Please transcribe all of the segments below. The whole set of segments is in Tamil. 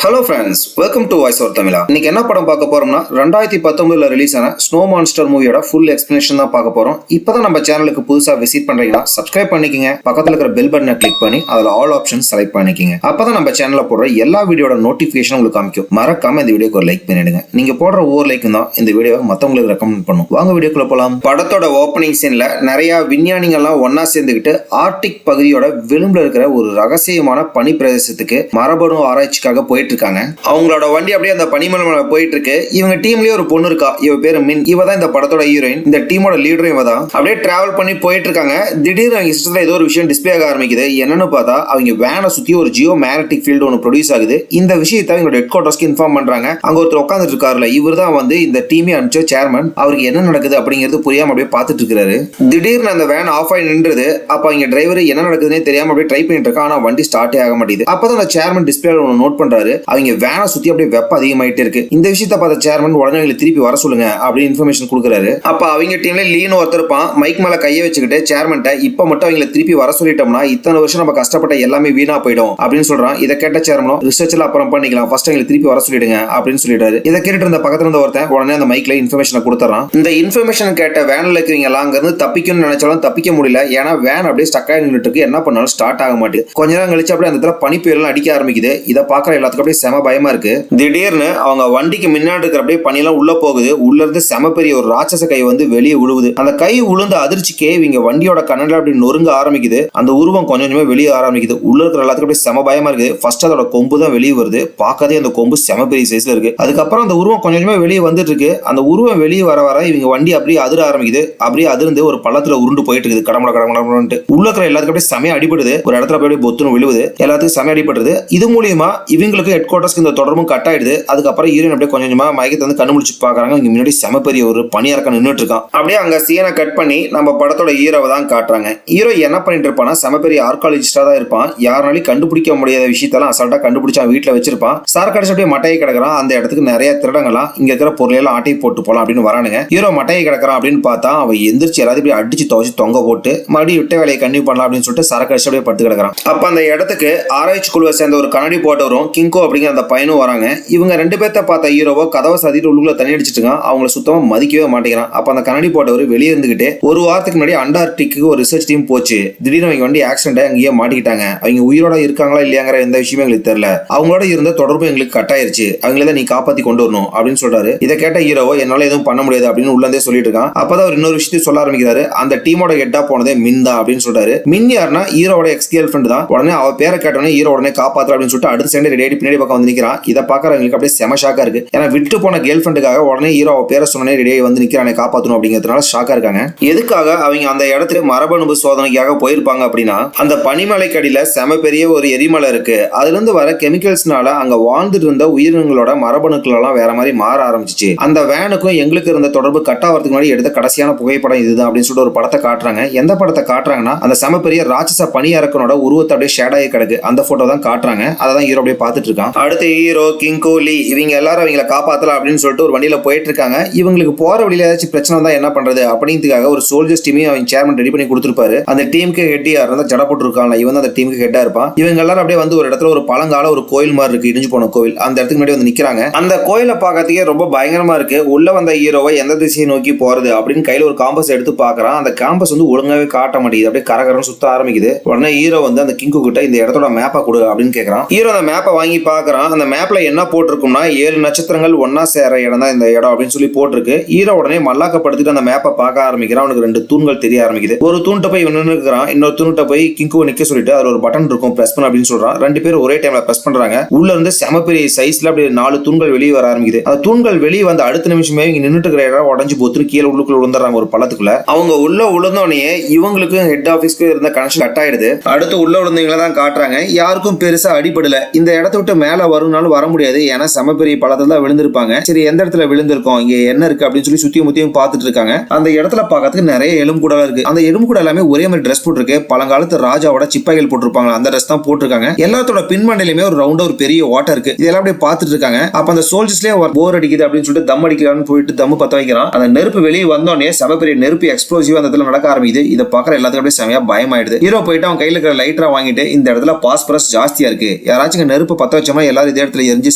Hello friends, welcome to voice over தமிழா. இன்னைக்கு என்ன படம் பார்க்க போறோம்னா 2019 ரிலீஸ் ஆன ஸ்னோ மான்ஸ்டர் மூவியோட ஃபுல் எக்ஸ்பிளனேஷன் தான் பார்க்க போறோம். இப்பதான் நம்ம சேனலுக்கு புதுசா விசிட் பண்றீங்கன்னா சப்ஸ்கிரைப் பண்ணிக்கங்க, பக்கத்துல இருக்கிற பெல் பட்டனை கிளிக் பண்ணி அதுல ஆல் ஆப்ஷன்ஸ் செலக்ட் பண்ணிக்கங்க. அப்பதான் நம்ம சேனல்ல போடுற எல்லா வீடியோட நோட்டிபிகேஷன் உங்களுக்கு காமிக்கும். மறக்காம இந்த வீடியோக்கு ஒரு லைக் பண்ணிடுங்க. நீங்க போடுற ஒவ்வொரு லைக்கும் தான் இந்த வீடியோவை மத்தவங்களுக்கு ரெக்கமெண்ட் பண்ணும். வாங்க வீடியோக்குள்ள போலாம். படத்தோட ஓப்பனிங் சீன்ல நிறைய விஞ்ஞானிகள்லாம் ஒன்னா சேர்ந்துக்கிட்டு ஆர்டிக் பகுதியோட விளிம்புல இருக்கிற ஒரு ரகசியமான பனி பிரதேசத்துக்கு மரபணு ஆராய்ச்சிக்காக போயிட்டு இருக்காங்க. அவங்களோட வண்டி அப்படியே அந்த பனிமலை மேல போயிட்டு இருக்கு. இவங்க டீம்லயே ஒரு பொண்ணு இருக்கா, இவ பேரு மின். இவ தான் இந்த படத்தோட ஹீரோயின். இந்த டீமோட லீடரும் இவ தான். அப்படியே டிராவல் பண்ணி போயிட்டு இருக்காங்க. திடீர்னு அவங்க சிஸ்டத்துல ஏதோ ஒரு விஷயம் டிஸ்பிளே ஆக ஆரம்பிக்குது. என்னன்னு பார்த்தா அவங்க வேனை சுத்தி ஒரு ஜியோ மேக்னெட்டிக் ஃபீல்டு ஒன்று ப்ரொடியூஸ் ஆகுது. இந்த விஷயத்தை அவங்களோட ஹெட் குவார்டர்ஸ்க்கு இன்ஃபார்ம் பண்றாங்க. அங்க ஒருத்தர் உட்காந்துட்டு இருக்காருல, இவர் தான் வந்து இந்த டீமே அனுப்பிச்ச சேர்மன். அவருக்கு என்ன நடக்குது அப்படிங்கிறது புரியாம அப்படியே பார்த்துட்டு இருக்காரு. திடீர்னு அந்த வேன் ஆஃப் ஆகி நின்றுது. அப்ப அவங்க டிரைவர் என்ன நடக்குதுன்னே தெரியாம அப்படியே ட்ரை பண்ணிட்டு இருக்கா. ஆனா வண்டி ஸ்டார்ட்டே ஆக மாட்டேங்குது. அப்பதான் அந்த சேர்மன் டிஸ்பிளே ஒன்று நோட் பண்றாரு. அவங்க வேனை சுத்தி அப்படியே வெப்பம் அதிகமாயிட்டே இருக்கு. இந்த விஷயத்தை பார்த்த சேர்மன் உடனே திருப்பி வர சொல்லுங்க அப்படின்னு இன்ஃபர்மேஷன் கொடுக்குறாரு. அப்ப அவங்க டீம்ல லீன் ஒருத்தர் இருப்பான். மைக் மேல கையை வச்சுக்கிட்டு சேர்மன்ட்ட இப்ப மட்டும் அவங்களை திருப்பி வர சொல்லிட்டோம்னா இத்தனை வருஷம் நம்ம கஷ்டப்பட்ட எல்லாமே வீணா போயிடும் அப்படின்னு சொல்றான். இதை கேட்ட சேர்மனும் ரிசர்ச்ல அப்புறம் பண்ணிக்கலாம், ஃபர்ஸ்ட் அவங்களை திருப்பி வர சொல்லிடுங்க அப்படின்னு சொல்லிட்டாரு. இதை கேட்டு இருந்த பக்கத்துல இருந்த ஒருத்தன் உடனே அந்த மைக்ல இன்ஃபர்மேஷன் கொடுத்துறான். இந்த இன்ஃபர்மேஷன் கேட்ட வேன்ல இருக்கிறவங்க எல்லாம் அங்க இருந்து தப்பிக்கணும்னு நினைச்சாலும் தப்பிக்க முடியல. ஏன்னா வேன் அப்படியே ஸ்டக் ஆகி நின்னுட்டு இருக்கு. என்ன பண்ணாலும் ஸ்டார்ட் ஆக மாட்டேங்குது. கொஞ்ச நேரம் கழிச்சு அப்படியே அந்த இடத்துல பனி புயல் அடிக்க ஆரம்பிக்குது. இதை பாக்குற எல்லாத்துக்கும் அப்படியே செம பயமா இருக்கு. திடீர்னு அவங்க வண்டிக்கு முன்னாடி இருக்கிற அப்படியே பனியெல்லாம் உள்ள போகுது. உள்ள இருந்து செம பெரிய ஒரு ராட்சச கை வந்து வெளியே விழுவுது. அந்த கை உளுந்த அதிர்ச்சிக்கே இவங்க வண்டியோட கண்ணல அப்படி நொறுங்க ஆரம்பிக்குது. அந்த உருவம் கொஞ்சம் கொஞ்சமா வெளியே ஆரம்பிக்குது. உள்ள இருக்கிற எல்லாத்துக்கும் அப்படியே செம பயமா இருக்கு. ஃபர்ஸ்ட் அதோட கொம்பு தான் வெளியே வருது. பார்க்கதே அந்த கொம்பு செம பெரிய சைஸ்ல இருக்கு. அதுக்கப்புறம் அந்த உருவம் கொஞ்சம் கொஞ்சமா வெளியே வந்துட்டு இருக்கு. அந்த உருவம் வெளியே வர வர இவங்க வண்டி அப்படியே அதிர ஆரம்பிக்குது. அப்படியே அதிர்ந்து ஒரு பள்ளத்துல உருண்டு போயிட்டு இருக்குது. கடமட கடமடன்ட்டு உள்ள இருக்கிற எல்லாத்துக்கும் அப்படியே செமையா அடிபடுது. ஒரு இடத்துல அப்படியே பொத்துன்னு விழுவுது. எல்லாத்துக்கும் செமையா அடிபடுது. இது மூலியமா இவங்களுக்கு ஹெட் குவார்டர்ஸ்க்கு இந்த தொடர்பும் கட் ஆயிடுது. அதுக்கப்புறம் ஹீரோயின் அப்படியே கொஞ்சம் கொஞ்சமா மயக்கத்தை வந்து கண்ணு முடிச்சு பாக்குறாங்க. இங்க முன்னாடி செம பெரிய ஒரு பனியாரக்க நின்னுட்டு இருக்கான். அப்படியே அங்க சீனை கட் பண்ணி நம்ம படத்தோட ஹீரோவை தான் காட்டுறாங்க. ஹீரோ என்ன பண்ணிட்டு இருப்பானா, செம பெரிய ஆர்காலஜிஸ்டா தான் இருப்பான். யாராலையும் கண்டுபிடிக்க முடியாத விஷயத்தெல்லாம் அசால்ட்டா கண்டுபிடிச்சா வீட்டுல வச்சிருப்பான். சார் கடைசி அப்படியே மட்டையை கிடக்குறான். அந்த இடத்துக்கு நிறைய திருடங்களாம் இங்க இருக்கிற பொருளையெல்லாம் ஆட்டையை போட்டு போலாம் அப்படின்னு வரானுங்க. ஹீரோ மட்டையை கிடக்குறான் அப்படின்னு பார்த்தா அவன் எந்திரிச்சு எல்லாத்தையும் அடிச்சு துவச்சு தொங்க போட்டு மறுபடியும் விட்ட வேலையை கண்டினியூ பண்ணலாம் அப்படின்னு சொல்லிட்டு சார் கடைசி அப்படியே படுத்து கிடக்குறான். அப்ப அந்த இடத்துக்கு ஆராய்ச்சி குழுவை சேர்ந்த ஒரு கண்ணாடி போட்டவரும் கிங்கோ அப்படிங்கிற அந்த பையனும் வராங்க. இவங்க ரெண்டு பேர்த்த பார்த்த ஹீரோவோ கதவை சாத்திட்டு உள்ளுக்குள்ள தண்ணி அடிச்சிட்டு இருக்கான். அவங்களை சுத்தமா மதிக்கவே மாட்டேங்கிறான். அப்ப அந்த கண்ணாடி போட்டவர் வெளியே இருந்துகிட்டு ஒரு வாரத்துக்கு முன்னாடி அண்டார்டிக்கு ஒரு ரிசர்ச் டீம் போச்சு. திடீர்னு அவங்க வண்டி ஆக்சிடென்ட் அங்கேயே மாட்டிக்கிட்டாங்க. அவங்க உயிரோட இருக்காங்களா இல்லையாங்கிற எந்த விஷயமே எங்களுக்கு தெரியல. அவங்களோட இருந்த தொடர்பு எங்களுக்கு கட் ஆயிருச்சு. அவங்கள நீ காப்பாத்தி கொண்டு வரணும் அப்படின்னு சொல்றாரு. இதை கேட்ட ஹீரோவோ என்னால எதுவும் பண்ண முடியாது அப்படின்னு உள்ளே சொல்லிட்டு இருக்கான். அப்பதான் அவர் இன்னொரு விஷயத்தையும் சொல்ல ஆரம்பிக்கிறாரு. அந்த டீமோட ஹெட்டா போனதே மின் தான் அப்படின்னு சொல்றாரு. மின் யாருன்னா ஹீரோட எக்ஸ் கேர்ள் ஃப்ரெண்ட் தான். உடனே அவ பேரை கேட்டோடனே ஹீரோ உடனே காப்பாற்ற அப்படின்னு சொல்லிட்டு அடுத்த சைடு ரெடி பின்னாடி பக்கம் வந்து நிக்கிறான். இதை பாக்குறவங்களுக்கு அப்படியே செம ஷாக்கா இருக்கு. ஏன்னா விட்டு போன கேர்ள் ஃப்ரெண்டுக்காக உடனே ஹீரோ பேரை சொன்னே ரெடியாகி வந்து நிக்கிறானே காப்பாற்றணும் அப்படிங்கிறதுனால ஷாக்கா இருக்காங்க. எதுக்காக அவங்க அந்த இடத்துல மரபணு சோதனைக்காக போயிருப்பாங்க அப்படின்னா, அந்த பனிமலைக்கு அடியில செம பெரிய ஒரு எரிமலை இருக்கு. அதுல இருந்து வர கெமிக்கல்ஸ்னால அங்க வாழ்ந்துட்டு இருந்த உயிரினங்களோட மரபணுக்கள் எல்லாம் வேற மாதிரி மாற ஆரம்பிச்சிச்சு. அந்த வேனுக்கும் எங்களுக்கு இருந்த தொடர்பு கட் ஆகிறதுக்கு முன்னாடி எடுத்த கடைசியான புகைப்படம் இதுதான் அப்படின்னு சொல்லிட்டு ஒரு படத்தை காட்டுறாங்க. எந்த படத்தை காட்டுறாங்கன்னா, அந்த செம பெரிய ராட்சச பனியரக்கனோட உருவத்தை அப்படியே ஷேடாகி கிடக்கு. அந்த போட்டோ தான் காட்டுறாங்க. அதான் ஹீரோ அப்படியே பார்த்துட்டு இருக்கான். அடுத்து ஹீரோ கிங்கோ லீ இவங்க எல்லாரும் அவங்களை காப்பாத்தலாம் அப்படின்னு சொல்லிட்டு ஒரு வண்டியில போயிட்டு இருக்காங்க. இவங்களுக்கு போற வழியில ஏதாச்சும் பிரச்சனை வந்தா என்ன பண்றது அப்படிங்கிறதுக்காக ஒரு சோல்ஜர்ஸ் டீமையும் அவங்க சேர்மன் ரெடி பண்ணி கொடுத்துருப்பாரு. அந்த டீமுக்கு ஹெட் யார் இருந்தா ஜட போட்டு இருக்காங்க. இவன் அந்த டீமுக்கு ஹெட்டா இருப்பான். இவங்க எல்லாரும் அப்படியே வந்து ஒரு இடத்துல ஒரு பழங்கால ஒரு கோயில் மாதிரி இருக்கு, இடிஞ்சு போன கோவில். அந்த இடத்துக்கு முன்னாடி வந்து நிக்கிறாங்க. அந்த கோயிலை பார்க்கறதுக்கே ரொம்ப பயங்கரமா இருக்கு. உள்ள வந்த ஹீரோவை எந்த திசையை நோக்கி போறது அப்படின்னு கையில ஒரு காம்பஸ் எடுத்து பாக்குறான். அந்த காம்பஸ் வந்து ஒழுங்காவே காட்ட மாட்டேங்குது. அப்படியே கரகரன்னு சுத்த ஆரம்பிக்குது. உடனே ஹீரோ வந்து அந்த கிங்கு கிட்ட இந்த இடத்தோட மேப்பை கொடு அப்படின்னு கேட்கறான். ஹீரோ அந்த மேப்பை வாங்கி பாக்குறான். அந்த மேப்ல என்ன போட்டிருக்கும்னா 7 நட்சத்திரங்கள் ஒன்னா சேர இடம் தான் இந்த இடம் அப்படின்னு சொல்லி போட்டிருக்கு. ஹீரோ உடனே மல்லாக்கப்படுத்திட்டு அந்த மேப்பை பார்க்க ஆரம்பிக்கிறான். அவனுக்கு 2 தூண்கள் தெரிய ஆரம்பிக்குது. ஒரு தூண்கிட்ட போய் நின்று இருக்கிறான். இன்னொரு தூண்கிட்ட போய் கிங்கு நிக்க சொல்லிட்டு அதுல ஒரு பட்டன் இருக்கும், பிரஸ் பண்ண அப்படின்னு சொல்றான். 2 பேரும் ஒரே டைம்ல பிரஸ் பண்றாங்க. உள்ள இருந்து செம பெரிய சைஸ்ல அப்படியே 4 தூண்கள் வெளியே வர ஆரம்பிக்குது. அந்த தூண்கள் வெளியே வந்து அடுத்த நிமிஷமே இங்க நின்றுட்டு இருக்கிற இடம் உடஞ்சு போத்து கீழே உள்ளுக்குள்ள விழுந்துறாங்க ஒரு பள்ளத்துக்குள்ள. அவங்க உள்ள விழுந்தோடனே இவங்களுக்கு ஹெட் ஆபீஸ்க்கு இருந்த கனெக்ஷன் கட் ஆயிடுது. அடுத்து உள்ள விழுந்தவங்களை தான் காட்டுறாங்க. யாருக்கும் பெருசா அடிபடல. இந்த இடத்த விட்டு மேல வரும்னாலும் வர முடியாது. ஏன்னா செம பெரிய பள்ளத்துல தான் விழுந்திருப்பாங்க. சரி எந்த இடத்துல விழுந்திருக்கோம், இங்க என்ன இருக்கு அப்படின்னு சொல்லி சுத்தியும் முத்தியும் பார்த்துட்டு இருக்காங்க. அந்த இடத்துல பார்க்கறதுக்கு நிறைய எலும்பு கூட இருக்கு. அந்த எலும்பு கூட எல்லாமே ஒரே மாதிரி ட்ரெஸ் போட்டுருக்கு. பழங்காலத்து ராஜாவோட சிப்பாய்கள் போட்டிருப்பாங்க, அந்த ட்ரெஸ் தான் போட்டிருக்காங்க. எல்லாத்தோட பின்மண்டையிலுமே ஒரு ரவுண்டா ஒரு பெரிய வாட்டர் இருக்கு. இதெல்லாம் அப்படியே பார்த்துட்டு இருக்காங்க. அப்ப அந்த சோல்ஜர்ஸ்லயே போர் அடிக்குது அப்படின்னு சொல்லிட்டு தம் அடிக்கிறான்னு போயிட்டு தம்மு பத்த வைக்கிறான். அந்த நெருப்பு வெளியே வந்தோடனே செம பெரிய நெருப்பு எக்ஸ்ப்ளோசிவ் அந்த இடத்துல நடக்க ஆரம்பிக்குது. இதை பார்க்குற எல்லாத்துக்கும் அப்படியே செமையா பயமாயிடுது. ஹீரோ போயிட்டு அவன் கையில இருக்கிற லைட்டரா வாங்கிட்டு இந்த இடத்துல பாஸ்பரஸ் ஜாஸ்தியா இருக்கு, யாராச்சும் நெருப்பு பத்த வச்ச நிச்சயமா எல்லாரும் இதே இடத்துல எரிஞ்சு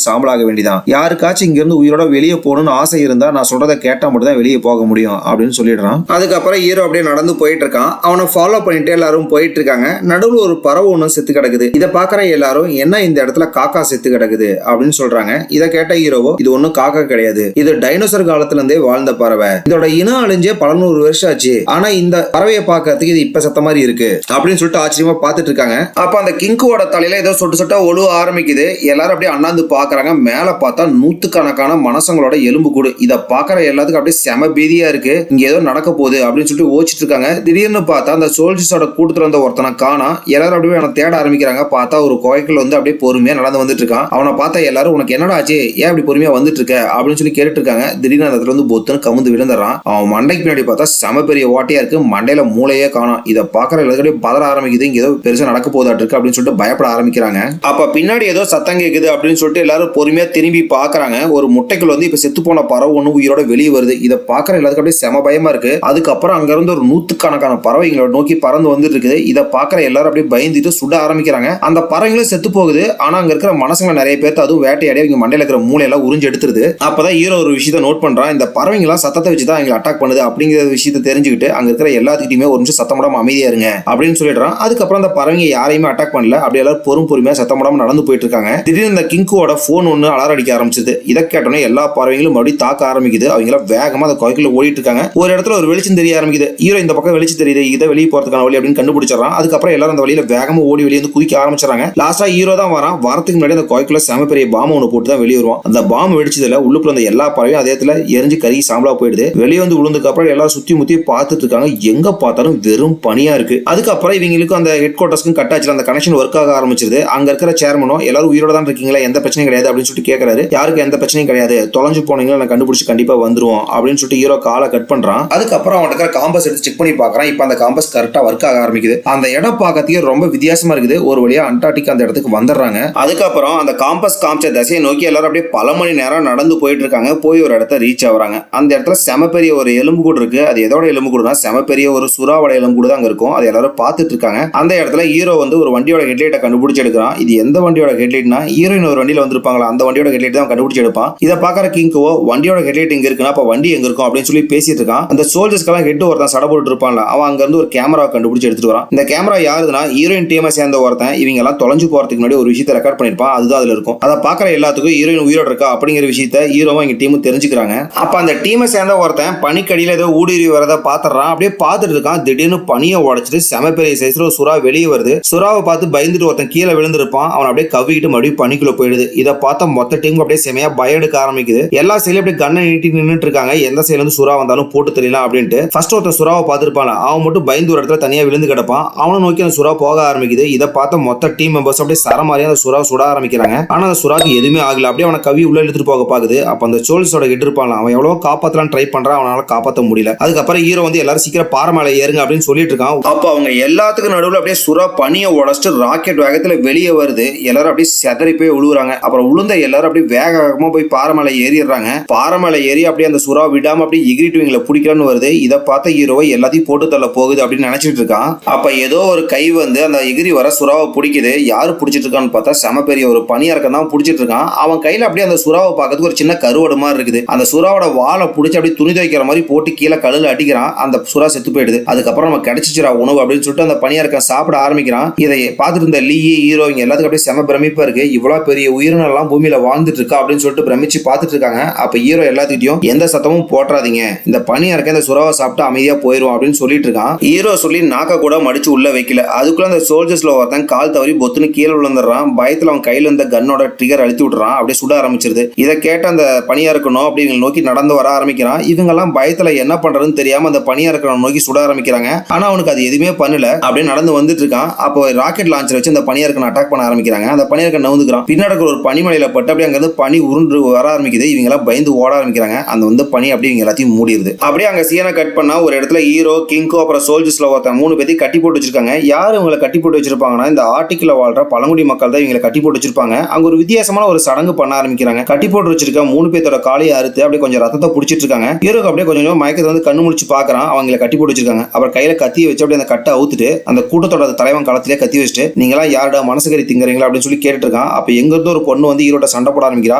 சாம்பலாக வேண்டியதான். யாருக்காச்சும் இங்க இருந்து உயிரோட வெளியே போகணும்னு ஆசை இருந்தா நான் சொல்றதை கேட்டா மட்டும் தான் வெளியே போக முடியும் அப்படின்னு சொல்லிடுறான். அதுக்கப்புறம் ஹீரோ அப்படியே நடந்து போயிட்டு இருக்கான். அவனை ஃபாலோ பண்ணிட்டு எல்லாரும் போயிட்டு இருக்காங்க. நடுவில் ஒரு பறவை ஒண்ணு செத்து கிடக்குது. இதை பாக்குற எல்லாரும் என்ன இந்த இடத்துல காக்கா செத்து கிடக்குது அப்படின்னு சொல்றாங்க. இதை கேட்ட ஹீரோவோ இது ஒன்னும் காக்கா கிடையாது, இது டைனோசர் காலத்துல இருந்தே வாழ்ந்த பறவை. இதோட இனம் அழிஞ்சே பல நூறு வருஷம் ஆச்சு. ஆனா இந்த பறவையை பார்க்கறதுக்கு இது இப்ப சத்த மாதிரி இருக்கு அப்படின்னு சொல்லிட்டு ஆச்சரியமா பார்த்துட்டு இருக்காங்க. அப்ப அந்த கிங்குவோட தலையில ஏதோ சொட்டு சொட்டா ஒழுவ ஆரம்பிக்குது. எல்லாரும் அப்படியே அண்ணாந்து பாக்குறாங்க. மேல பார்த்தா நூத்துக்கணக்கான மனசங்களோட எலும்பு கூடு. இதை பாக்குற எல்லாத்துக்கும் அப்படியே செம பீதியா இருக்கு. இங்க ஏதோ நடக்க போகுது அப்படின்னு சொல்லிட்டு ஓச்சிட்டு இருக்காங்க. திடீர்னு பார்த்தா அந்த சோல்ஜர்ஸோட கூட்டத்துல இருந்த ஒருத்தனை காணா. எல்லாரும் அப்படியே அவனை தேட ஆரம்பிக்கிறாங்க. பார்த்தா ஒரு கோய்க்குள்ள வந்து அப்படியே பொறுமையா நடந்து வந்துட்டு இருக்கான். அவனை பார்த்தா எல்லாரும் உனக்கு என்னடா ஆச்சு, ஏன் அப்படி பொறுமையா வந்துட்டு இருக்க அப்படின்னு சொல்லி கேட்டுட்டு இருக்காங்க. திடீர்னு அந்த இடத்துல வந்து பொத்துன்னு கமுந்து விழுந்துறான். அவன் மண்டைக்கு பின்னாடி பார்த்தா செம பெரிய ஓட்டையா இருக்கு. மண்டையில மூளையே காணோம். இதை பாக்குற எல்லாரும் பதற ஆரம்பிக்குது. இங்க ஏதோ பெருசா நடக்க போதாட்டு இருக்கு அப்படின்னு சொல்லிட்டு பயப்பட ஆரம்பிக்கிறாங்க. அப்ப பின்னாடி ஏதோ சத்தம் கேக்குது அப்படின்னு சொல்லிட்டு எல்லாரும் பொறுமையா திரும்பி பாக்குறாங்க. ஒரு முட்டைக்குள்ள வந்து இப்ப செத்து போன பறவை ஒண்ணு உயிரோட வெளியே வருது. இதை பாக்குற எல்லாத்துக்கும் அப்படியே செம பயமா இருக்கு. அதுக்கப்புறம் அங்க இருந்து ஒரு நூத்துக்கணக்கான பறவைகளை நோக்கி பறந்து வந்துட்டு இருக்குது. இதை பாக்குற எல்லாரும் அப்படியே பயந்துட்டு சுட ஆரம்பிக்கிறாங்க. அந்த பறவைகளும் செத்து போகுது. ஆனா அங்க இருக்கிற மனசுங்க நிறைய பேர்த்து அதுவும் வேட்டையாடி அவங்க மண்டையில இருக்கிற மூளையெல்லாம் உறிஞ்சு எடுத்துருது. அப்பதான் ஹீரோ ஒரு விஷயத்தை நோட் பண்றான். இந்த பறவைங்களாம் சத்தத்தை வச்சுதான் எங்களை அட்டாக் பண்ணுது அப்படிங்கிற விஷயத்தை தெரிஞ்சுக்கிட்டு அங்க இருக்கிற எல்லாத்துக்கிட்டையுமே ஒரு நிமிஷம் சத்தம் போடாம அமைதியா இருங்க அப்படின்னு சொல்லிடுறான். அதுக்கப்புறம் அந்த பறவைங்க யாரையுமே அட்டாக் பண்ணல. அப்படி எல்லாரும் பொறுமையா சத்தம் போடாம நடந்து போயிட்டு இருக்காங்க. திடீர்னு இந்த கிங்குவோட போன் ஒண்ணு அலாரம் அடிக்க ஆரம்பிச்சது. இதை கேட்டோன்னே எல்லா பறவைகளும் மறுபடியும் தாக்க ஆரம்பிக்குது. அவங்க வேகமா அந்த கோய்க்குள்ள ஓடிட்டு இருக்காங்க. ஒரு இடத்துல ஒரு வெளிச்சம் தெரிய ஆரம்பிக்குது. ஹீரோ இந்த பக்கம் வெளிச்சம் தெரியுது, இதை வெளியே போறதுக்கான வழி அப்படின்னு கண்டுபிடிச்சான். அதுக்கப்புறம் எல்லாரும் அந்த வழியில வேகமா ஓடி வெளியே வந்து குதிக்க ஆரம்பிச்சாங்க. லாஸ்டா ஹீரோ தான் வரான். வரத்துக்கு முன்னாடி அந்த கோய்க்குள்ள செம பெரிய பாம்பு ஒன்று போட்டு தான் வெளியே வருவான். அந்த பாம்பு வெடிச்சதுல உள்ளுக்குள்ள அந்த எல்லா பறவையும் அதே இடத்துல எரிஞ்சு கறி சாம்பலா போயிடுது. வெளியே வந்து விழுந்ததுக்கு அப்புறம் எல்லாரும் சுத்தி முத்தி பார்த்துட்டு இருக்காங்க. எங்க பார்த்தாலும் வெறும் பனியா இருக்கு. அதுக்கப்புறம் இவங்களுக்கு அந்த ஹெட் குவார்டர்ஸ்க்கும் கட் ஆச்சு. அந்த கனெக்ஷன் ஒர்க் ஆக ஆரம்பிச்சிருது. அங்க இருக்கிற சேர்மனும் எல்லாரும் உயிரோட தான் இருக்கீங்களா, எந்த பிரச்சனையும் கிடையாது அப்படின்னு சொல்லிட்டு கேட்கறாரு. யாருக்கு எந்த பிரச்சனையும் கிடையாது, தொலைஞ்சு போனீங்களா நான் கண்டுபிடிச்சு கண்டிப்பா வந்துருவோம் அப்படின்னு சொல்லிட்டு ஹீரோ காலை கட் பண்றான். அதுக்கப்புறம் அவன் இருக்கிற காம்பஸ் எடுத்து செக் பண்ணி பாக்குறான். இப்ப அந்த காம்பஸ் கரெக்டா ஒர்க் ஆக ஆரம்பிக்குது. அந்த இடம் பார்க்கறதுக்கு ரொம்ப வித்தியாசமா இருக்குது. ஒரு வழியா அண்டார்டிக் அந்த இடத்துக்கு வந்துடுறாங்க. அதுக்கப்புறம் அந்த காம்பஸ் காமிச்ச திசையை நோக்கி எல்லாரும் அப்படியே பல மணி நேரம் நடந்து போயிட்டு இருக்காங்க. போய் ஒரு இடத்த ரீச் ஆகுறாங்க. அந்த இடத்துல செம பெரிய ஒரு எலும்பு கூடு இருக்கு. அது எதோட எலும்பு கூடுனா செம பெரிய ஒரு சுறாவோட எலும்பு கூடு தான் அங்க இருக்கும். அது எல்லாரும் பார்த்துட்டு இருக்காங்க. அந்த இடத்துல ஹீரோ வந்து ஒரு வண்டியோட ஹெட்லைட்டை கண்டுபிடிச்சு எடுக்கிறான். இது எந்த வண்டியோட ஹெட்லைட்னா ஹீரோயின் ஒரு வண்டியில வந்திருப்பாங்களா அந்த வண்டியோட ஹெட்லைட் தான் கண்டுபிடிச்சு எடுப்பான். இதை பாக்குற கிங்கோ வண்டியோட ஹெட்லைட் எங்க இருக்குன்னா அப்ப வண்டி எங்க இருக்கும் அப்படின்னு சொல்லி பேசிட்டு இருக்கான். அந்த சோல்ஜர்ஸ்க்கெல்லாம் ஹெட் ஒருத்தன் சட போட்டு இருப்பான்ல, அவன் அங்க இருந்து ஒரு கேமரா கண்டுபிடிச்சு எடுத்துட்டு வரான். இந்த கேமரா யாருதுன்னா ஹீரோயின் டீமை சேர்ந்த ஒருத்தன். இவங்க எல்லாம் தொலைஞ்சு போறதுக்கு முன்னாடி ஒரு விஷயத்தை ரெக்கார்ட் பண்ணிருப்பான். அதுதான் அதுல இருக்கும். அதை பாக்குற எல்லாத்துக்கும் ஹீரோயின் உயிரோட இருக்கா அப்படிங்கிற விஷயத்த ஹீரோவும் எங்க டீமும் தெரிஞ்சுக்கிறாங்க. அப்ப அந்த டீமை சேர்ந்த ஒருத்தன் பனிக்கடியில ஏதோ ஊடுருவி வரதை பாத்துறான். அப்படியே பார்த்துட்டு இருக்கான். திடீர்னு பனியை உடைச்சிட்டு செம பெரிய சைஸ்ல ஒரு சுறா வெளியே வருது. சுறாவை பார்த்து பயந்துட்டு ஒருத்தன் கீழே விழுந்திருப்பான். அவன் அப்படியே கவிக்கிட்டு மறுபடியும் பனிக்குள்ள போயிடுது. இதை பார்த்தா மொத்த டீம் அப்படியே செமையா பயம் எடுக்க ஆரம்பிக்குது. எல்லா சைட்லயும் அப்படியே கண்ணை நீட்டி நின்றுட்டு இருக்காங்க. எந்த சைட்ல இருந்து சுறா வந்தாலும் போட்டு தெரியலாம் அப்படின்ட்டு. ஃபர்ஸ்ட் ஒருத்தன் சுறாவை பார்த்திருப்பான். அவன் மட்டும் பயந்து ஒரு இடத்துல தனியா விழுந்து கிடப்பான். அவனை நோக்கி அந்த சுறா போக ஆரம்பிக்குது. இதை பார்த்த மொத்த டீம் மெம்பர்ஸ் அப்படியே சரமாரியா அந்த சுறா சுட ஆரம்பிக்கிறாங்க. ஆனா அந்த சுறாக்கு எதுவுமே ஆகல. அப்படியே அவனை கவி உள்ள எடுத்துட்டு போக பாக்குது. அப்ப அந்த சோல்ஸோட ஹெட் இருப்பான். அவன் எவ்வளவு காப்பாத்தலாம் ட்ரை பண்றான். அவனால காப்பாற்ற முடியல. அதுக்கப்புறம் ஹீரோ வந்து எல்லாரும் சீக்கிரம் பாறை மேல ஏறுங்க அப்படின்னு சொல்லிட்டு இருக்கான். அப்ப அவங்க எல்லாத்துக்கும் நடுவில் அப்படியே சுறா பனியை உடைச்சிட்டு ராக்கெட் வேகத்துல வெளியே வருது. எல்லாரும் அப்படியே செதறி போய் விழுவுறாங்க. அப்புறம் விழுந்த எல்லாரும் அப்படியே வேக வேகமா போய் பாறை மேல ஏறிடுறாங்க. பாறை மேல ஏறி அப்படியே அந்த சுறா விடாம அப்படியே எகிரிட்டுவீங்கள பிடிக்கலான்னு வருது. இதை பார்த்த ஹீரோவை எல்லாத்தையும் போட்டு தள்ள போகுது அப்படின்னு நினைச்சிட்டு இருக்கான். அப்ப ஏதோ ஒரு கை வந்து அந்த எகிரி வர சுறாவை பிடிக்குது. யாரு பிடிச்சிட்டு இருக்கான்னு பார்த்தா செம பெரிய ஒரு பனியாரக்கம் தான் பிடிச்சிட்டு இருக்கான். அவன் கையில அப்படியே அந்த சுறாவை பார்க்கறதுக்கு ஒரு சின்ன கருவடு மாதிரி இருக்குது. அந்த சுறாவோட வாழை பிடிச்சி அப்படியே துணி துவைக்கிற மாதிரி போட்டு கீழே கல்லுல அடிக்கிறான். அந்த சுறா செத்து போயிடுது. அதுக்கப்புறம் நம்ம கிடைச்சிச்சுரா உணவு அப்படின்னு சொல்லிட்டு அந்த பனியாரக்கம் சாப்பிட ஆரம்பிக்கிறான். இதை பார்த்துட்டு இருந்த லீ ஹீரோ இங்க எல்லாத்துக்கும் அப்படியே செம பிரமிப்பா இருக்கு. இவ்வளவு பெரிய உயிரினம் எல்லாம் பூமியில வாழ்ந்துட்டு இருக்கா அப்படின்னு சொல்லிட்டு பிரமிச்சு பார்த்துட்டு இருக்காங்க. அப்ப ஹீரோ எல்லாத்துக்கிட்டையும் எந்த சத்தமும் போட்டுறாதீங்க, இந்த பனியாரக்கம் இந்த சுறாவை சாப்பிட்டு அமைதியா போயிரும் அப்படின்னு சொல்லிட்டு இருக்கான். ஹீரோ சொல்லி நாக்க கூட மடிச்சு உள்ள வைக்கல. அதுக்குள்ள அந்த சோல்ஜர்ஸ்ல ஒருத்தன் கால் தவறி பொத்துன்னு கீழே விழுந்துடுறான். பயத்துல அவன் கையில இருந்த கன்னோட ட்ரிகர் அழுத்தி விட்டுறான். அப்படியே சுட ஆரம்பிச்சிருது. இதை கேட்ட அந்த பனியாரக்கணும் அப்படி இவங்க நோக்கி நடந்து வர ஆரம்பிக்கிறான். இவங்க எல்லாம் பயத்துல என்ன பண்றதுன்னு தெரியாம அந்த பனியாரக்கணும் நோக்கி சுட ஆரம்பிக்கிறாங்க. ஆனா அவனுக்கு அது எதுவுமே பண்ணல. அப்படியே நடந்து வந்துட்டு இருக்கான். அப்போ ராக்கெட் லான்ச்சர் வச்சு அந்த பனியாரக்கனை அட்டாக் பண்ண ஆரம்பிக்கிறாங்க. அந்த பனியாரக்கன் நவுந்துக்கிறான். பின்னாடி ஒரு பனிமலையில பட்டு அப்படியே அங்க இருந்து பனி உருண்டு வர ஆரம்பிக்குது. இவங்க எல்லாம் பயந்து ஓட ஆரம்பிக்கிறாங்க. அந்த வந்து பனி அப்படியே இவங்க எல்லாத்தையும் மூடிடுது. அப்படியே அங்க சீனை கட் பண்ணா ஒரு இடத்துல ஹீரோ கிங்கோ அப்புறம் சோல்ஜர்ஸ்ல ஒருத்தன் 3 பேத்தையும் கட்டி போட்டு வச்சிருக்காங்க. யாரு இவங்களை கட்டி போட்டு வச்சிருப்பாங்கன்னா இந்த ஆர்டிக்கில் வாழ்ற பழங்குடி மக்கள் தான் இவங்களை கட்டி போட்டு வச்சிருப்பாங்க. அங்க ஒரு வித்தியாசமான ஒரு சடங்கு பண்ண ஆரம்பிக்கிறாங்க. கட்டி போட்டு வச்சிருக்க 3 பேத்தோட காலையை அறுத்து அப்படியே கொஞ்சம் ரத்தத்தை புடிச்சிட்டு இருக்காங்க. ஹீரோக்கு அப்படியே கொஞ்சம் மயக்கத்தை வந்து கண்ணு முடிச்சு பாக்குறான். அவங்களை கட்டி போட்டு வச்சிருக்காங்க. அப்புறம் கையில கத்தி வச்சு அப்படியே அந்த கட்டை அவுத்துட்டு அந்த கூட்டத்தோட தலைவன் களத்திலே கத்தி வச்சுட்டு நீங்களா யாரோட மனசுகறி திங்கறீங்களா அப்படின்னு சொல்லி கேட்டுட்டு இருக்கான். இருக்கான். அப்ப எங்க இருந்து ஒரு பொண்ணு வந்து ஹீரோட்ட சண்டை போட ஆரம்பிக்கிறா.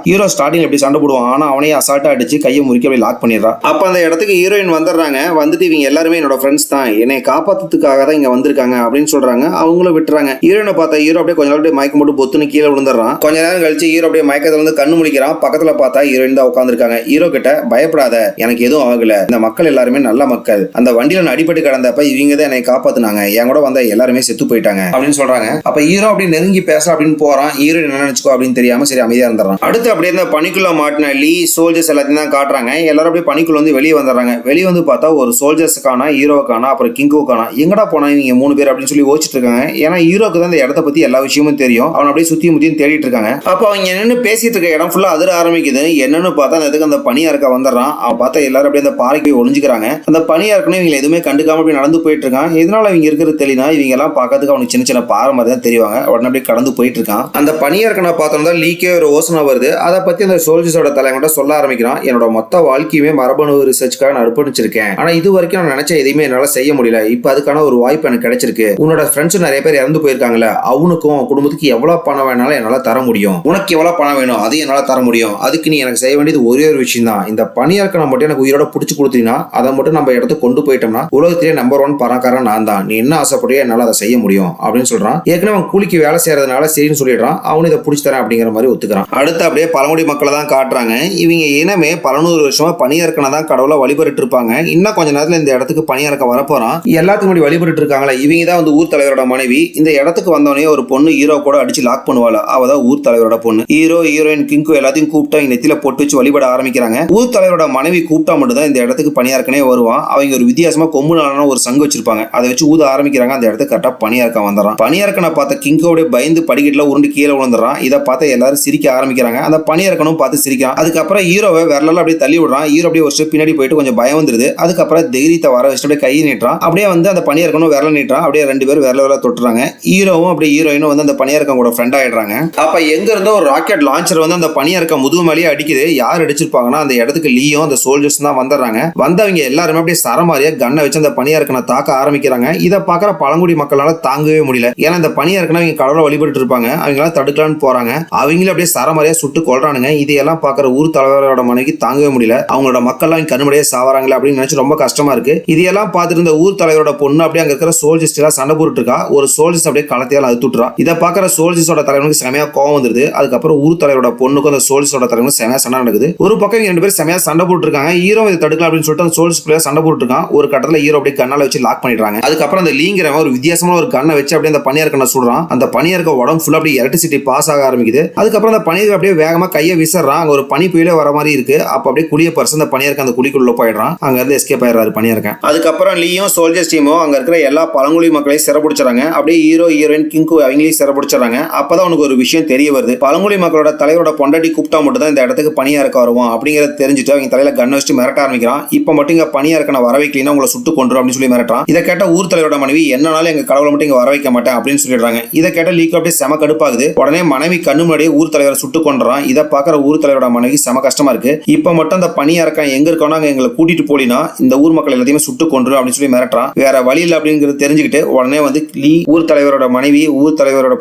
ஹீரோ ஸ்டார்டிங் எப்படி சண்டை போடுவான், ஆனா அவனையே அசால்ட்டா அடிச்சு கையை முறுக்கி அப்படியே லாக் பண்ணிடுறா. அப்ப அந்த இடத்துக்கு ஹீரோயின் வந்துடுறாங்க. வந்துட்டு இவங்க எல்லாருமே என்னோட ஃப்ரெண்ட்ஸ் தான், என்னை காப்பாத்துறதுக்காக தான் இங்க வந்திருக்காங்க அப்படின்னு சொல்றாங்க. அவங்களும் விட்டுறாங்க. ஹீரோயினை பார்த்தா ஹீரோ அப்படியே கொஞ்ச நாள் அப்படியே மயக்கம் போட்டு பொத்துன்னு கீழே விழுந்துடுறான். கொஞ்ச நேரம் கழிச்சு ஹீரோ அப்படியே மயக்கத்துல வந்து கண்ணு முழிக்கிறான். பக்கத்துல பார்த்தா ஹீரோயின் தான் உட்காந்துருக்காங்க. ஹீரோ கிட்ட பயப்படாத, எனக்கு எதுவும் ஆகல, இந்த மக்கள் எல்லாருமே நல்ல மக்கள், அந்த வண்டியில அடிபட்டு கிடந்தப்ப இவங்க தான் என்னை காப்பாத்துனாங்க, என் கூட வந்த எல்லாருமே செத்து போயிட்டாங்க அப்படின்னு சொல்றாங்க. அப்ப ஹீரோ அப்படி நெருங்கி பேச அப்படின்னு போறான். ஹீரோ என்ன நினைச்சுக்கோ அப்படின்னு தெரியாம சரி அமைதியா இருந்துறான். அடுத்து அப்படியே இந்த பனிக்குள்ள மாட்டின லீ சோல்ஜர்ஸ் எல்லாத்தையும் தான் காட்டுறாங்க. எல்லாரும் அப்படியே பனிக்குள்ள வந்து வெளியே வந்துடுறாங்க. வெளியே வந்து பார்த்தா ஒரு சோல்ஜர்ஸுக்கான ஹீரோவுக்கான அப்புறம் கிங்கோக்கான எங்கடா போனா இவங்க 3 பேர் அப்படின்னு சொல்லி யோசிச்சுட்டு இருக்காங்க. ஏன்னா ஹீரோக்கு தான் இந்த இடத்த பத்தி எல்லா விஷயமும் தெரியும். அவன் அப்படியே சுத்தி முத்தியும் தேடிட்டு இருக்காங்க. அப்ப அவங்க என்னன்னு பேசிட்டு இருக்க இடம் ஃபுல்லா அதிர ஆரம்பிக்குது. என்னன்னு பார்த்தா அந்த இதுக்கு அந்த பனியா இருக்க வந்துடுறான். அவன் பார்த்தா எல்லாரும் அப்படியே அந்த பாறைக்கு போய் ஒளிஞ்சுக்கிறாங்க. அந்த பனியா இருக்கணும் இவங்க எதுவுமே கண்டுக்காம அப்படி நடந்து போயிட்டு இருக்கான். எதனால இவங்க இருக்கிறது தெரியல, இவங்க எல்லாம் பார்க்கறதுக்கு அவனுக்கு சின்ன சின்ன பாறை மாதிரி தான் தெரிவாங்க. உடனே அப்படியே கடந்து போயிட்டு இருக்கான். அந்த பனியா இருக்கன பார்த்தோம்னா லீக்கே ஒரு யோசனை வருது. அதை பத்தி அந்த சோல்ஜர்ஸோட தலைவன்கிட்ட சொல்ல ஆரம்பிக்கிறான். என்னோட மொத்த வாழ்க்கையுமே மரபணு ரிசர்ச்க்காக நான் அர்ப்பணிச்சிருக்கேன். ஆனா இது வரைக்கும் நான் நினைச்ச எதையுமே என்னால செய்ய முடியல. இப்ப அதுக்கான ஒரு வாய்ப்பு எனக்கு கிடைச்சிருக்கு. உன்னோட ஃப்ரெண்ட்ஸ் நிறைய பேர் இறந்து போயிருக்காங்கல்ல, அவனுக்கும் குடும்பத்துக்கு எவ்வளவு பணம் வேணாலும் என்னால தர முடியும். உனக்கு எவ்வளவு பணம் வேணும் அதையும் என்னால தர முடியும். அதுக்கு நீ எனக்கு செய்ய வேண்டியது ஒரே ஒரு விஷயம் தான். இந்த பனியா இருக்கன மட்டும் எனக்கு உயிரோட பிடிச்சு கொடுத்தீங்கன்னா அதை மட்டும் நம்ம இடத்துக்கு கொண்டு போயிட்டோம்னா உலகத்திலே நம்பர் 1 பணக்காரன் நான் தான். நீ என்ன ஆசைப்படியோ என்னால அதை செய்ய முடியும் அப்படின்னு சொல்றான். ஏற்கனவே அவன் கூலிக்கு வேலை செய்யறதுனால சரின்னு சொல்லிடுறான். அவனு இதை பிடிச்சி தரேன் அப்படிங்கிற மாதிரி ஒத்துக்கிறான். அடுத்து அப்படியே பழங்குடி மக்களை தான் காட்டுறாங்க. இவங்க இனமே பல 100 வருஷமா பனியா இருக்கன தான் கடவுளை வழிபட்டு இருப்பாங்க. இன்னும் கொஞ்ச நேரத்துல இந்த இடத்துக்கு பனியா இருக்க வரப்போறான். எல்லாத்துக்கும் முன்னாடி வழிபட்டு இருக்காங்களா, இவங்க தான் வந்து ஊர் தலைவரோட மனைவி. இந்த இடத்துக்கு வந்தவனே ஒரு பொண்ணு ஹீரோ கூட அடிச்சு லாக் பண்ணுவாள். அவதான் ஊர் தலைவரோட பொண்ணு. ஹீரோ ஹீரோயின் கிங்கு எல்லாத்தையும் கூப்பிட்டா இங்க நெத்தியில போட்டு வச்சு வழிபட ஆரம்பிக்கிறாங்க. ஊர் தலைவரோட மனைவி கூப்பிட்டா மட்டும் தான் இந்த இடத்துக்கு பனியா இருக்கனே வருவான். அவங்க ஒரு வித்தியாசமா கொம்புனான ஒரு சங்கு வச்சிருப்பாங்க. அதை வச்சு ஊத ஆரம்பிக்கிறாங்க. அந்த இடத்துக்கு கரெக்டா பனியா இருக்க வந்துடுறான். பனியா இருக்கனை பார்த்த கிங்கோட பயந்து படிக்கட்டுல உருண்டு கீழே விழுந்துறான். இதை பார்த்து எல்லாரும் சிரிக்க ஆரம்பிக்கிறாங்க. அந்த பனியா இருக்கனும் பார்த்து சிரிக்கிறான். அதுக்கப்புறம் ஹீரோவை விரலால அப்படியே தள்ளி விடுறான். ஹீரோ அப்படியே ஒரு ஸ்டெப் பின்னாடி போயிட்டு கொஞ்சம் பயம் வந்துருது. அதுக்கப்புறம் தைரியத்தை வர வச்சுட்டு அப்படியே கையை நீட்டுறான். அப்படியே வந்து அந்த பனியா இருக்கனும் விரல நீட்டுறான். அப்படியே 2 பேரும் விரல தொட்டுறாங்க. ஹீரோவும் அப்படியே ஹீரோயினும் வந்து அந்த பனியா இருக்க கூட ஃப்ரெண்ட் ஆயிடுறாங்க. அப்ப எங்க இருந்தோ ஒரு ராக்கெட் லான்ச்சர் வந்து அந்த பனியா இருக்க முதுகு மேலேயே அடிக்குது. யார் அடிச்சிருப்பாங்கன்னா அந்த இடத்துக்கு லீயும் அந்த சோல்ஜர்ஸ் தான் வந்துடுறாங்க. வந்தவங்க எல்லாருமே அப்படியே சரமாரியா கண்ணை வச்சு அந்த பனியா இருக்கனை தாக்க ஆரம்பிக்கிறாங்க. இதை பார்க்குற பழங்குடி மக்களால தாங்கவே முடியல. ஏன்னா இந்த பனியா இருக்கனா அவங்க கடவுளை வழிபட்டு இருப்பாங்க. அவங்களாம் தடுக்கலான்னு போறாங்க. அவங்களும் அப்படியே சரமாரியா சுட்டு கொள்றானுங்க. இதையெல்லாம் பார்க்குற ஊர் தலைவரோட மனைவிக்கு தாங்கவே முடியல. அவங்களோட மக்கள்லாம் அவங்க கண்ணுமடியே சாவறாங்களே அப்படின்னு நினைச்சு ரொம்ப கஷ்டமா இருக்கு. இதையெல்லாம் பார்த்துட்டு இருந்த ஊர் தலைவரோட பொண்ணு அப்படியே அங்க இருக்கிற சோல்ஜர்ஸ் எல்லாம் சண்டை போட்டு இருக்கா. ஒரு சோல்ஜர்ஸ் அப்படியே களத்தையால் அழுத்துட்டுறா. இதை பார்க்குற சோல்ஜர்ஸோட தலைவனுக்கு செமையா கோவம் வந்துருது. அதுக்கப்புறம் ஊர் தலைவரோட பொண்ணுக்கும் அந்த சோல்ஜர்ஸோட தலைவனுக்கு செமையா சண்டை நடக்குது. ஒரு பக்கம் 2 பேரும் செமையா சண்டை போட்டு இருக்காங்க. ஹீரோ இதை தடுக்கலாம் அப்படின்னு சொல்லிட்டு அந்த சோல்ஜர்ஸ் பிளேயர் சண்டை போட்டு இருக்கான். ஒரு கட்டத்துல ஹீரோ அப்படியே கண்ணால வச்சு லாக் பண்ணிடுறாங்க. அதுக்கப்புறம் அந்த லீங்கிறவன் ஒரு வித்தியாசமான ஒரு கண்ணை வச்சு அப்படியே அந்த பனியா இருக்கனை சுடுறான். அந்த பனியா இருக்க உடம்பு ஃபுல்லா அப்படியே எலக்ட்ரிசிட்டி பாஸ் ஆக ஆரம்பிக்குது. அதுக்கப்புறம் அந்த பனியை அப்படியே வேகமா கையை விசறான். அங்க ஒரு பனி புயலே வர மாதிரி இருக்கு. அப்ப அப்படியே குளிய பறிச்சு அந்த பனியா இருக்க அந்த குழிக்குள்ள போயிடுறான். அங்க இருந்து எஸ்கேப் ஆயிடுறாரு பனியா இருக்கேன். அதுக்கப்புறம் லீயும் சோல்ஜர்ஸ் டீமும் அங்க இருக்கிற எல்லா பழங்குடி மக்களையும் சிறப்பிடிச்சாங்க. அப்படியே ஹீரோ ஹீரோயின் கிங்கு அவங்களையும் சிறப்பிடிச்சாங்க. அப்பதான் உனக்கு ஒரு விஷயம் தெரிய வருது. பழங்குடி மக்களோட தலைவரோட பொண்டாட்டி கூப்பிட்டா மட்டும் தான் இந்த இடத்துக்கு பனியா இருக்க வருவோம் அப்படிங்கறத தெரிஞ்சுட்டு அவங்க தலையில கண்ணை வச்சு மிரட்ட ஆரம்பிக்கிறான். இப்ப மட்டும் இங்க பனியா இருக்கன வர வைக்கலன்னா உங்களை சுட்டு கொன்று அப்படின்னு சொல்லி மிரட்டான். இதை கேட்ட ஊர் தலைவரோட மனைவி என்னனாலும் எங்க கடவுளை மட்டும் இங்க வர வைக்க மாட்டேன் அப்படின்னு சொல்லிடுறாங்க. இதை கேட்ட லீக் அப்படியே செம கடுப்பாகுது. உடனே மனைவி கண்ணு முன்னாடியே ஊர் தலைவரை சுட்டு கொன்றான். இதை பாக்குற ஊர் தலைவரோட மனைவி செம கஷ்டமா இருக்கு. இப்ப மட்டும் அந்த பனியா இருக்க எங்க இருக்கணும் அங்க எங்களை கூட்டிட்டு போலினா இந்த ஊர் மக்கள் எல்லாத்தையுமே சுட்டு கொன்று அப்படின்னு சொல்லி மிரட்டான். வேற வழி இல்லை அப்படிங்கிறது தெரிஞ்சுக்கிட்டு உடனே வந்து லீ ஊர் தலைவரோட மனைவி ஊர் தலைவரோட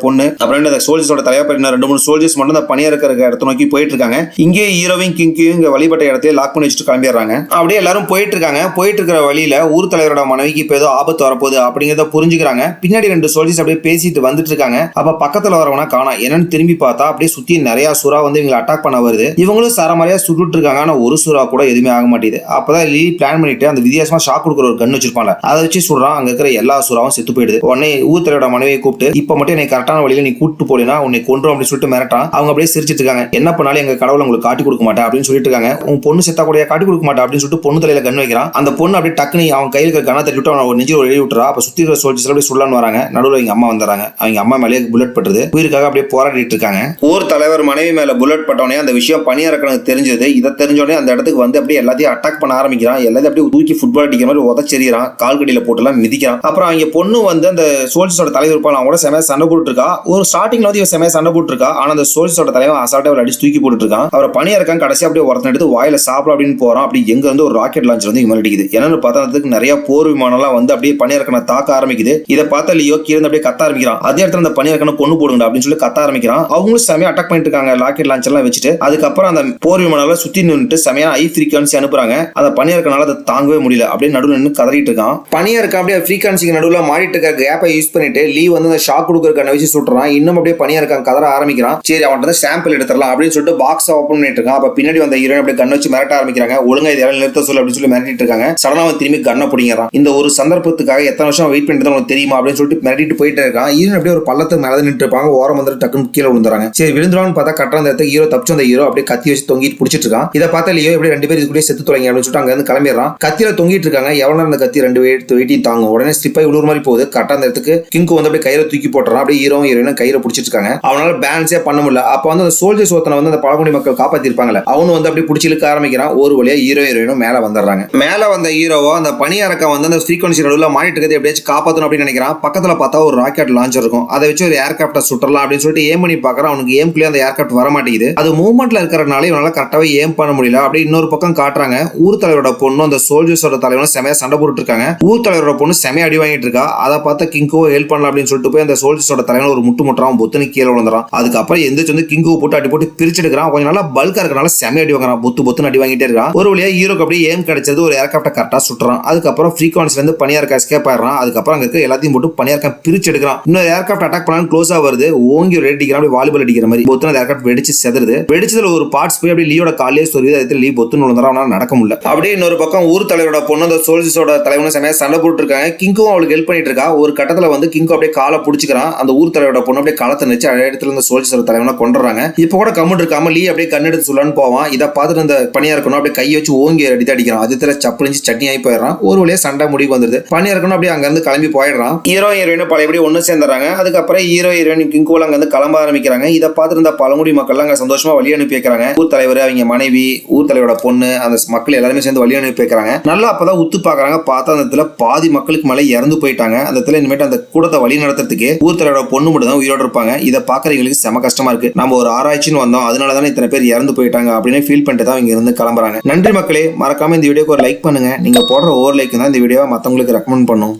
பொண்ணு அப்புறம் அந்த சோல்ஜர்ஸோட தலைவர் 2-3 சோல்ஜர்ஸ் மட்டும் அந்த பனியா இருக்கிற இடத்த நோக்கி போயிட்டு இருக்காங்க. இங்கே ஹீரோவையும் கிங்கையும் இங்க வழிபட்ட இடத்துல லாக் பண்ணி வச்சுட்டு கிளம்பிடுறாங்க. அப்படியே எல்லாரும் போயிட்டு இருக்காங்க. போயிட்டு இருக்கிற வழியில ஊர் தலைவரோட மனைவிக்கு இப்ப ஏதோ ஆபத்து வரப்போகுது அப்படிங்கறத புரிஞ்சுக்கிறாங்க. பின்னாடி 2 சோல்ஜர்ஸ் அப்படியே பேசிட்டு வந்துட்டு இருக்காங்க. அப்ப பக்கத்துல வரவனா காணா. என்னன்னு திரும்பி பார்த்தா அப்படியே சுத்தி நிறைய சுறா வந்து இவங்களை அட்டாக் பண்ண வருது. இவங்களும் சரமாரியா சுட்டுட்டு இருக்காங்க. ஆனா ஒரு சுறா கூட எதுவுமே ஆக மாட்டேது. அப்பதான் லீ பிளான் பண்ணிட்டு அந்த வித்தியாசமா ஷாக் கொடுக்குற ஒரு கன் வச்சிருப்பாங்க. அதை வச்சு சுடுறான். அங்க இருக்கிற எல்லா சுறாவும் செத்து போயிடுது. உடனே ஊர் தலைவரோட மனைவியை கூப்பிட்டு இப்ப மட்டும் என்னை கரெக்டான வழியில நீ கூட்டு போலினா உன்னை கொன்றும் அப்படின்னு சொல்லிட்டு மிரட்டான். அவங்க அப்படியே சிரிச்சிட்டு இருக்காங்க. என்ன பண்ணாலும் எங்க கடவுளை உங்களுக்கு காட்டி கொடுக்க மாட்டேன் அப்படின்னு சொல்லிட்டு இருக்காங்க. உன் பொண்ணு செத்தா கூட காட்டி கொடுக்க மாட்டேன் அப்படின்னு சொல்லிட்டு பொண்ணு தலையில கன் வைக்கிறான். அந்த பொண்ணு அப்படியே டக்குனு அவன் கையில இருக்கிற கண்ணை தட்டி விட்டு அவன் ஒரு நெஞ்சில் எழுதி விட்டுறா. அப்ப சுத்தி இருக்கிற சோல்ஜர்ஸ் அப்படியே சுடலான்னு வராங்க. நடுவில் அவங்க அம்மா வந்துறாங்க. அவங்க அம்மா மேலே புல்லட் பட்டுது. உயிருக்காக அப்படியே போராடிட்டு இருக்காங்க. ஊர் தலைவர் மனைவி மேல புல்லட் பட்டவனே அந்த விஷயம் பனியா இருக்கனுக்கு தெரிஞ்சது. இதை தெரிஞ்சோடனே அந்த இடத்துக்கு வந்து அப்படியே எல்லாத்தையும் அட்டாக் பண்ண ஆரம்பிக்கிறான். எல்லாத்தையும் அப்படியே தூக்கி ஃபுட்பால் அடிக்கிற மாதிரி உதச்செறிகிறான். கால் கடியில போட்டுலாம் மிதிக்கிறான். அப்புறம் அவங்க பொண்ணு வந்து அந்த சோல்ஜர்ஸோட தலைவர் இருப்பான். அவங்க கூட செமையா சண்டை போட்டு இருக்கா. ஒரு ஸ்டார்டிங்ல வந்து இவன் செமையா சண்டை போட்டு இருக்கா. ஆனா அந்த சோல்ஜர்ஸோட தலைவன் அசால்ட்டா அடிச்சு தூக்கி போட்டு இருக்கான். அவர் பனியா இருக்கான். கடைசி அப்படியே ஒருத்தன் எடுத்து வாயில சாப்பிட அப்படின்னு போறான். அப்படி எங்க வந்து ஒரு ராக்கெட் லான்ச்சர் வந்து இவங்க அடிக்குது. என்னன்னு பார்த்தா நிறைய போர் விமானம்லாம் வந்து அப்படியே பனியா இருக்கனை தாக்க ஆரம்பிக்குது. இதை பார்த்த லியோ கீழே அப்படியே கத்த ஆரம்பிக்கிறான். அதே இடத்துல அந்த பனியா இருக்கனை கொண்டு போடுங்க அப்படின்னு சொல்லி கத்த ஆரம்பிக்கிறான். அவங்களும் செமையா அட்டாக் பண்ணிட்டு இருக்காங்க ராக்கெட் லான்ச்சர் எல்லாம் வச்சுட்டு. அதுக்கப்புறம் அந்த போர் விமானம் சுத்தி நின்னுட்டு செமையா ஹை ஃப்ரீக்வன்சி அனுப்புறாங்க. அந்த பனியர்க்கனால அதை தாங்கவே முடியல, அப்படியே நடுவில் நின்று கதறிட்டு இருக்கான். பனியர்க்க அப்படியே ஃப்ரீக்வன்சிக்கு நடுவில் மாறிட்டு இருக்க கேப்பை யூஸ் பண்ணிட்டு லீ வந்து அந்த ஷாக் கொடுக்கறதுக்கான வச்சு சுட்டுறான். இன்னும் அப்படியே பனியர்க்க கதற ஆரம்பிக்கிறான். சரி அவன் வந்து சாம்பிள் எடுத்துடலாம் அப்படின்னு சொல்லிட்டு பாக்ஸ் ஓபன் பண்ணிட்டு இருக்கான். அப்ப பின்னாடி வந்த ஹீரோயின் அப்படியே கண்ணை வச்சு மிரட்ட ஆரம்பிக்கிறாங்க. ஒழுங்கா இதை நிறுத்த சொல்லு அப்படின்னு சொல்லி மிரட்டிட்டு இருக்காங்க. சடனா அவன் திரும்பி கண்ணை பிடிங்கிறான். இந்த ஒரு சந்தர்ப்பத்துக்காக எத்தனை வருஷம் வெயிட் பண்ணிட்டு உங்களுக்கு தெரியுமா அப்படின்னு சொல்லிட்டு மிரட்டிட்டு போயிட்டே இருக்கான். ஹீரோயின் அப்படியே ஒரு பள்ளத்துக்கு மேல நின்று இருப்பாங்க. ஓரம் வந்து டக்குன்னு கீழே விழுந்துறாங்க. சரி விழுந்துறான்னு பார்த்தா கரெக்டா அந்த இடத்துக்கு ஹீரோ தப்பிச்சு அந்த ஹீரோ அப்படியே கத்தி வச்சு தொங்கிட்டு பிடிச்சிட்டு இருக்கான். இதை பார்த்தா லியோ எப்படி ரெண்டு பேரும் இதுக்குள்ளே செத்து தொலைங்க அப்படின்னு சொல்லிட்டு அங்க இருந்து கிளம்பிடுறான். கத்தியில தொங்கிட்டு இருக்காங்க. எவ்வளவு அந்த கத்தி ரெண்டு வெயிட்டையும் தாங்கும். உடனே ஸ்லிப்பாய் விழுற மாதிரி போகுது. கரெக்டா அந்த இடத்துக்கு கிங்கு வந்து அப்படியே கையில தூக்கி போட்டுறான். அப்படியே ஹீரோ ஹீரோயின் கையில பிடிச்சிட்டு இருக்காங்க. அவனால பேலன்ஸே பண்ண முடியல. அப்ப வந்து அந்த சோல்ஜர்ஸ் ஒருத்தனை வந்து அந்த பழங்குடி மக்கள் காப்பாத்தி இருப்பாங்கல்ல, அவனு வந்து அப்படியே பிடிச்சி இழுக்க ஆரம்பிக்கிறான். ஒரு வழியா ஹீரோ ஹீரோயினும் மேல வந்துடுறாங்க. மேல வந்த ஹீரோவோ அந்த பனியறக்க வந்து அந்த ஃப்ரீக்வன்சி நடுவில் மாறிட்டு இருக்கிறது எப்படியாச்சும் காப்பாற்றணும் அப்படின்னு நினைக்கிறான். பக்கத்துல பார்த்தா ஒரு ராக்கெட் லான்ச்சர் இருக்கும். அதை வச்சு ஒரு ஏர்கிராப்டை சுற்றலாம் அப்படின்னு சொல்லிட்டு ஏம் பண்ணி பார்க்கறான். அவனுக்கு ஏம்குள்ளே அந்த ஏர்கிராப்ட் வர மாட்டேங்குது. அது மூவ்மெண்ட்ல இருக்கிறனால இவனால கரெக்டாவே ஏம் பண்ண முடியல. அப்படியே இன்னொரு பக்கம் காட்டுறாங்க. ஊர் தலைவரோட பொண்ணு அந்த சோல்ஜர்ஸோட தலைவனும் செமையா சண்டை போட்டு இருக்காங்க. ஊர் தலைவரோட பொண்ணு செமையா அடி வாங்கிட்டு இருக்கா. அதை பார்த்த கிங்கோ ஹெல்ப் பண்ணலாம் அப்படின்னு சொல்லிட்டு போய் அந்த சோல்ஜர்ஸோட தலைவன் ஒரு முட்டுறான். பொத்துன்னு கீழே விழுந்துறான். அதுக்கப்புறம் எந்திரிச்சு வந்து கிங்கோ போட்டு அடி போட்டு பிரிச்சு எடுக்கிறான். கொஞ்சம் நல்லா பல்கா இருக்கனால செமையா அடி வாங்குறான். பொத்துன்னு அடி வாங்கிட்டே இருக்கான். ஒரு வழியா ஹீரோக்கு அப்படியே ஏம் கிடைச்சது. ஒரு ஏர்கிராப்டை கரெக்டா சுட்டுறான். அதுக்கப்புறம் ஃப்ரீக்வன்சில இருந்து பனியார்க்க எஸ்கேப் ஆயிடுறான். அதுக்கப்புறம் அங்க இருக்க எல்லாத்தையும் போட்டு பனியார்க்க பிரிச்சு எடுக்கிறான். இன்னொரு ஏர்கிராப்ட் அட்டாக் பண்ணாலும் க்ளோஸா வருது. ஓங்கி ஒரு அடிக்கிறான். அப்படியே வாலிபால் அடிக்கிற மாதிரி பொத்துன ஏர்கிராப்ட் வெடிச்சு செதறுது. வெடிச்சதுல ஒரு பார்ட்ஸ் போய் அப்படியே லீயோட காலையே சொருகுது. அதுல லீ பொத்துன்னு விழுந்துறான். அவனால நடக்க முடியல. அப்படியே இன்னொரு பக்கம் ஊர் தலைவரோட பொண்ணு அந்த சோல்ஜர்ஸோட தலைவனும் செமையா சண்டை போட்டு இருக்காங்க. கிங்கும் அவளுக்கு ஹெல்ப் பண்ணிட்டு இருக்கா. ஒரு கட்டத்துல வந்து கிங்கு அப்படியே காலை பிடிச்சிக்கிறான். அந்த ஊர் தலைவரோட பொண்ணு அப்படியே களத்தை நிச்சு அதே இடத்துல இந்த சோல்ஜர்ஸோட தலைவனை கொண்டுறாங்க. இப்ப கூட கம்முன்னு இருக்காம லீ அப்படியே கண்ணெடுத்து சொல்லலான்னு போவான். இதை பார்த்துட்டு அந்த பனியா இருக்கணும் அப்படியே கையை வச்சு ஓங்கி அடிக்கிறான். அதுல சப்பளிஞ்சு சட்னி ஆகி போயிடறான். ஒரு வழியா சண்டை முடிவு வந்துருது. பனியா இருக்கணும் அப்படியே அங்க இருந்து கிளம்பி போயிடுறான். ஹீரோ ஹீரோயின் பழையபடி ஒண்ணு சேர்ந்துறாங்க. அதுக்கப்புறம் ஹீரோ ஹீரோயின் கிங்கோல அங்க இருந்து கிளம்ப ஆரம்பிக்கிறாங்க. இதை பார்த்துட்டு இந்த பழங்குடி மக்கள் அங்க சந்தோஷமா வழி அனுப்பி வைக்கிறாங்க. ஊர் தலைவர், அவங்க மனைவி, ஊர் தலைவரோட பொண்ணு, அந்த மக்கள் எல்லாருமே சேர்ந்து வழி அனுப்பி வைக்கிறாங்க. நல்லா அப்பதான் உத்து பாக்குறாங்க. பார்த்தா அந்த இடத்துல பாதி மக்களுக்கு மேலே இறந்து போயிட்டாங்க. அந்த இடத்துல இனிமேட்டு அந்த கூட்டத்தை வழி நடத்துறதுக்கு ஊர் தலைவரோட பொண்ணு மட்டும் தான் உயிரோடு இருப்பாங்க. இதை பாக்குறவங்களுக்கு செம கஷ்டமா இருக்கு. நம்ம ஒரு ஆராய்ச்சின்னு வந்தோம், அதனாலதானே இத்தனை பேர் இறந்து போயிட்டாங்க அப்படின்னு ஃபீல் பண்ணிட்டு தான் இங்க இருந்து கிளம்புறாங்க. நன்றி மக்களே. மறக்காம இந்த வீடியோக்கு ஒரு லைக் பண்ணுங்க. நீங்க போடுற ஒவ்வொரு லைக் தான் இந்த வீடியோவை மத்தவங்களுக்கு ரெக்கமெண்ட் பண்ணும்.